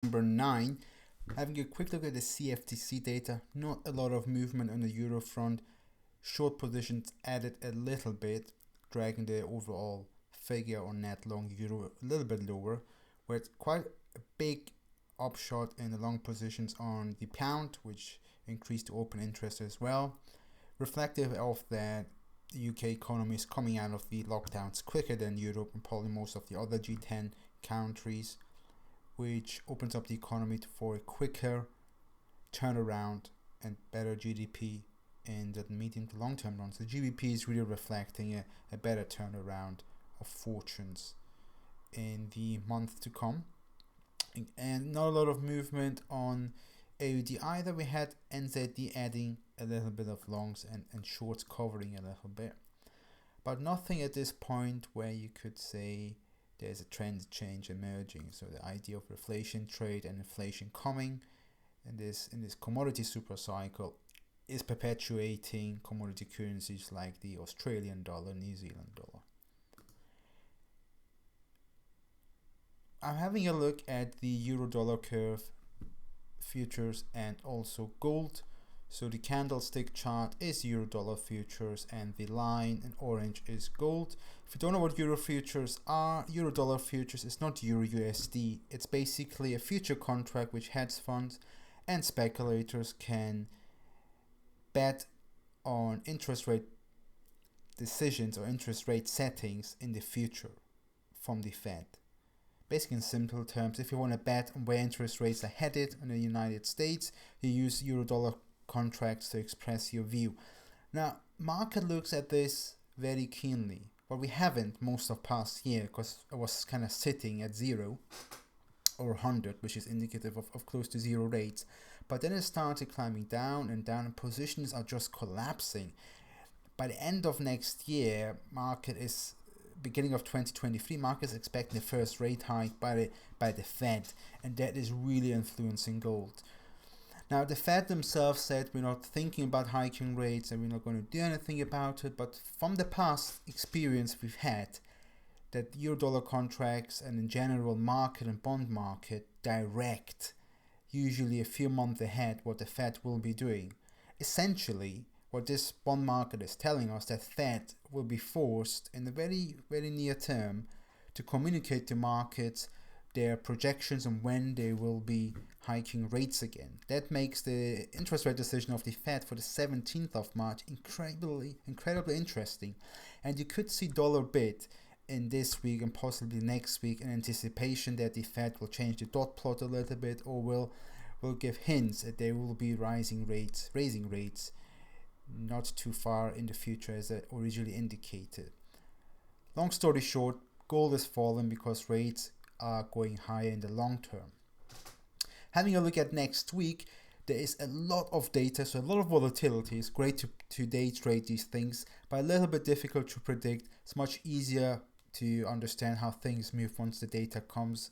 number 9. Having a quick look at the CFTC data, not a lot of movement on the euro front. Short positions added a little bit, dragging the overall figure on net long euro a little bit lower, where it's quite a big upshot in the long positions on the pound, which increased the open interest as well, reflective of that the UK economy is coming out of the lockdowns quicker than Europe and probably most of the other G10 countries, which opens up the economy for a quicker turnaround and better GDP in the medium to long term run. So GDP is really reflecting a better turnaround of fortunes in the month to come. And not a lot of movement on AUD either. We had NZD adding a little bit of longs and shorts covering a little bit, but nothing at this point where you could say there's a trend change emerging. So the idea of reflation trade and inflation coming in this commodity super cycle is perpetuating commodity currencies like the Australian dollar, New Zealand dollar. I'm having a look at the euro dollar curve futures and also gold. So the candlestick chart is euro dollar futures and the line in orange is gold. If you don't know what euro futures are, euro dollar futures is not euro USD. It's basically a future contract which hedge funds and speculators can bet on interest rate decisions or interest rate settings in the future from the Fed. Basically, in simple terms, if you want to bet on where interest rates are headed in the United States, you use euro-dollar contracts to express your view. Now, market looks at this very keenly, but we haven't most of past year because it was kind of sitting at 0 or 100, which is indicative of close to zero rates. But then it started climbing down and down, and positions are just collapsing. By the end of next year, beginning of 2023, markets expecting the first rate hike by the Fed, and that is really influencing gold. Now, the Fed themselves said we're not thinking about hiking rates and we're not going to do anything about it, but from the past experience we've had, that euro-dollar contracts and in general market and bond market direct, usually a few months ahead, what the Fed will be doing. Essentially, what this bond market is telling us that Fed will be forced in the very, very near term to communicate to markets their projections on when they will be hiking rates again. That makes the interest rate decision of the Fed for the 17th of March incredibly interesting. And you could see dollar bid in this week and possibly next week in anticipation that the Fed will change the dot plot a little bit or will give hints that they will be raising rates not too far in the future as originally indicated. Long story short, gold is falling because rates are going higher in the long term. Having a look at next week, there is a lot of data, so a lot of volatility. It's great to day trade these things, but a little bit difficult to predict. It's much easier to understand how things move once the data comes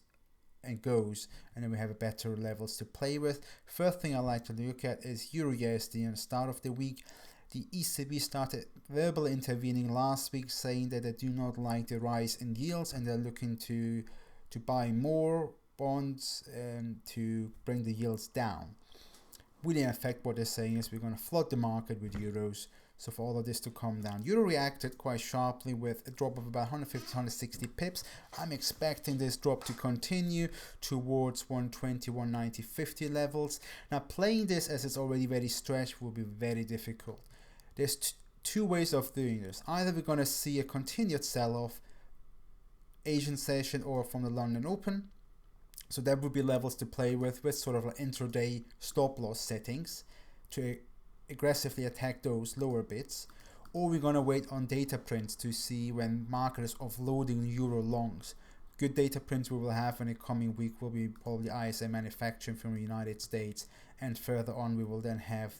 and goes, and then we have a better levels to play with. First thing I like to look at is Euro USD at the start of the week. The ECB started verbally intervening last week, saying that they do not like the rise in yields and they're looking to buy more bonds to bring the yields down. Really, in effect, what they're saying is we're going to flood the market with euros. So for all of this to come down, euro reacted quite sharply with a drop of about 150-160 pips. I'm expecting this drop to continue towards 120, 190, 50 levels. Now, playing this as it's already very stretched will be very difficult. There's two ways of doing this. Either we're going to see a continued sell-off, Asian session or from the London Open. So that would be levels to play with sort of like intraday stop loss settings to aggressively attack those lower bits, or we're going to wait on data prints to see when market is offloading euro longs. Good data prints we will have in the coming week will be probably ISM manufacturing from the United States, and further on we will then have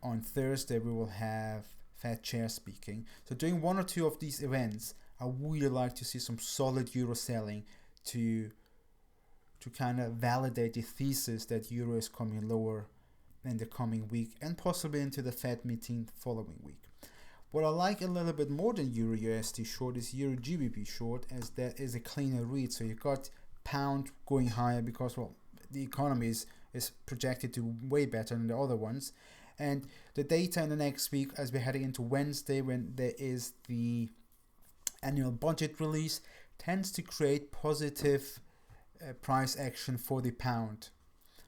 on Thursday we will have Fed chair speaking. So during one or two of these events, I would like to see some solid euro selling to kind of validate the thesis that euro is coming lower in the coming week and possibly into the Fed meeting following week. What I like a little bit more than Euro USD short is Euro GBP short, as that is a cleaner read. So you've got pound going higher because, well, the economy is projected to way better than the other ones. And the data in the next week, as we're heading into Wednesday, when there is the annual budget release, tends to create positive price action for the pound.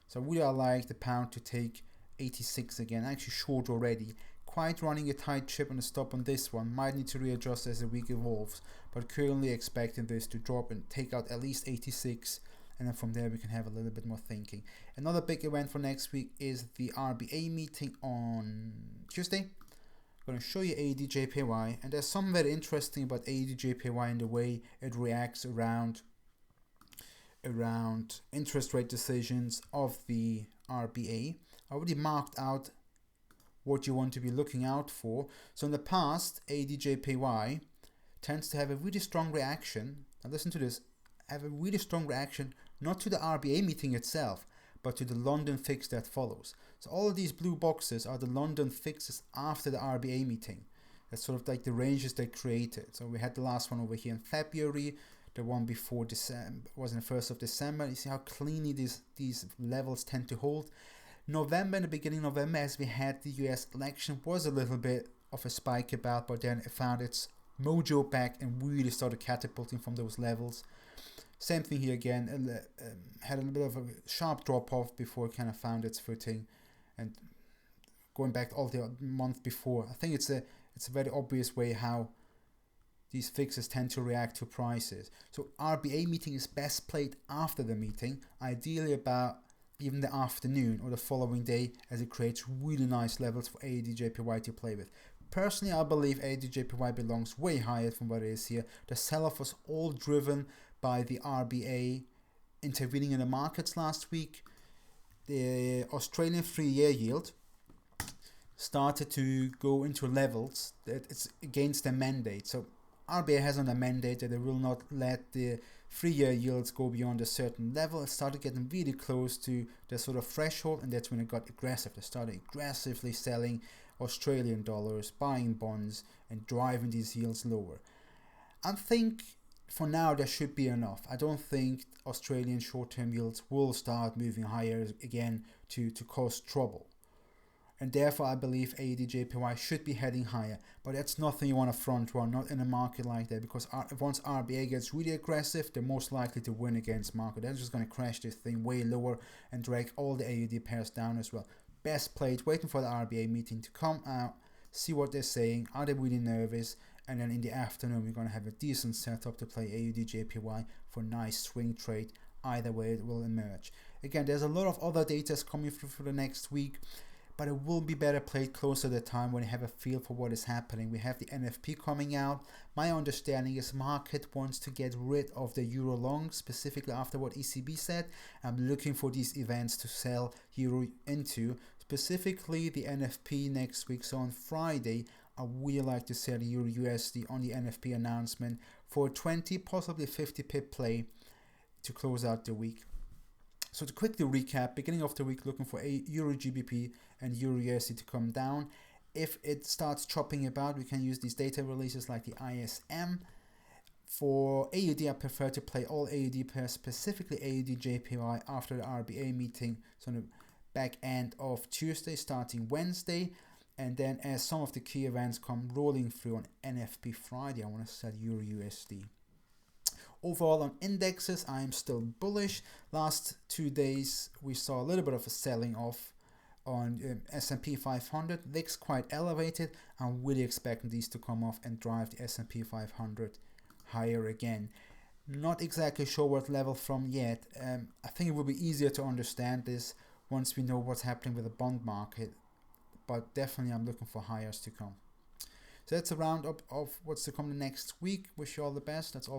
So we are like the pound to take 86 again, actually short already. Quite running a tight ship on the stop on this one. Might need to readjust as the week evolves, but currently expecting this to drop and take out at least 86, and then from there we can have a little bit more thinking. Another big event for next week is the Rba meeting on Tuesday. I'm going to show you AUDJPY, and there's something very interesting about AUDJPY in the way it reacts around interest rate decisions of the RBA. I already marked out what you want to be looking out for. So in the past, AUDJPY tends to have a really strong reaction. Now listen to this, have a really strong reaction not to the RBA meeting itself, but to the London fix that follows. So all of these blue boxes are the London fixes after the RBA meeting. That's sort of like the ranges they created. So we had the last one over here in February. The one before December was in the 1st of December. You see how cleanly these levels tend to hold. November, in the beginning of November, as we had the US election, was a little bit of a spike about, but then it found its mojo back and really started catapulting from those levels. Same thing here again, had a little bit of a sharp drop off before it kind of found its footing, and going back all the month before. I think it's a very obvious way how these fixes tend to react to prices. So RBA meeting is best played after the meeting, ideally about even the afternoon or the following day, as it creates really nice levels for AUDJPY to play with. Personally, I believe AUDJPY belongs way higher from what it is here. The sell-off was all driven by the RBA intervening in the markets last week. The Australian 3-year yield started to go into levels that it's against their mandate. So RBA has on a mandate that they will not let the 3-year yields go beyond a certain level. It started getting really close to the sort of threshold, and that's when it got aggressive. They started aggressively selling Australian dollars, buying bonds, and driving these yields lower. I think for now there should be enough. I don't think Australian short-term yields will start moving higher again to cause trouble. And therefore I believe AUDJPY should be heading higher, but that's nothing you want to front run, not in a market like that, because once RBA gets really aggressive, they're most likely to win against market. They're just going to crash this thing way lower and drag all the AUD pairs down as well. Best played, waiting for the RBA meeting to come out, see what they're saying, are they really nervous, and then in the afternoon we're going to have a decent setup to play AUDJPY for nice swing trade. Either way it will emerge. Again, there's a lot of other data coming through for the next week, but it will be better played closer to the time when you have a feel for what is happening. We have the NFP coming out. My understanding is market wants to get rid of the euro long, specifically after what ECB said. I'm looking for these events to sell euro into, specifically the NFP next week. So on Friday, I would like to sell euro USD on the NFP announcement for a 20, possibly 50 pip play to close out the week. So to quickly recap, beginning of the week looking for a Euro GBP and Euro USD to come down. If it starts chopping about, we can use these data releases like the ISM. For AUD, I prefer to play all AUD pairs, specifically AUDJPY after the RBA meeting, so on the back end of Tuesday, starting Wednesday. And then as some of the key events come rolling through on NFP Friday, I want to sell Euro USD. Overall on indexes, I am still bullish. Last 2 days, we saw a little bit of a selling off on S&P 500. VIX quite elevated. I'm really expecting these to come off and drive the S&P 500 higher again. Not exactly sure what level from yet. I think it will be easier to understand this once we know what's happening with the bond market. But definitely I'm looking for higher to come. So that's a roundup of what's to come the next week. Wish you all the best. That's all